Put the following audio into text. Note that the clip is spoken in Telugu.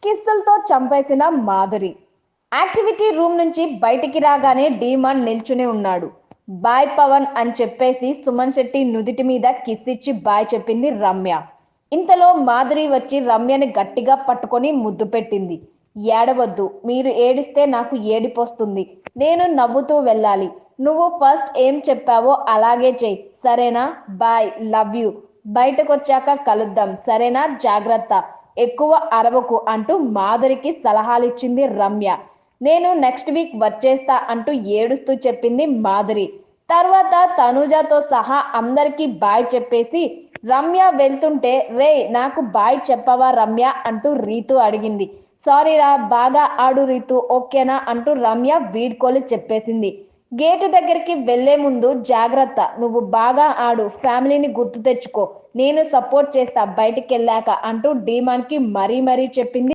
కిస్సులతో చంపేసిన మాధురి. యాక్టివిటీ రూమ్ నుంచి బయటికి రాగానే డీమాన్ నిల్చునే ఉన్నాడు. బాయ్ పవన్ అని చెప్పేసి సుమన్ శెట్టి నుదిటి మీద కిస్ ఇచ్చి బాయ్ చెప్పింది రమ్య. ఇంతలో మాధురి వచ్చి రమ్యని గట్టిగా పట్టుకొని ముద్దు పెట్టింది. ఏడవద్దు, మీరు ఏడిస్తే నాకు ఏడిపోస్తుంది. నేను నవ్వుతూ వెళ్ళాలి. నువ్వు ఫస్ట్ ఏం చెప్పావో అలాగే చెయ్యి, సరేనా? Bye, love you. బయటకొచ్చాక కలుద్దాం, సరేనా? జాగ్రత్త, ఎక్కువ అరవకు అంటూ మాధురికి సలహాలిచ్చింది రమ్య. నేను నెక్స్ట్ వీక్ వచ్చేస్తా అంటూ ఏడుస్తూ చెప్పింది మాధురి. తర్వాత తనూజతో సహా అందరికీ బాయ్ చెప్పేసి రమ్య వెళ్తుంటే, రే నాకు బాయ్ చెప్పవా రమ్య అంటూ రీతు అడిగింది. సారీరా, బాగా ఆడు రీతు, ఓకేనా అంటూ రమ్య వీడ్కోలు చెప్పేసింది. గేటు దగ్గరికి వెళ్లే ముందు జాగ్రత్త, నువ్వు బాగా ఆడు, ఫ్యామిలీని గుర్తు తెచ్చుకో, నేను సపోర్ట్ చేస్తా బయటికి వెళ్ళాక అంటూ డీమాన్ కి మరీ చెప్పింది.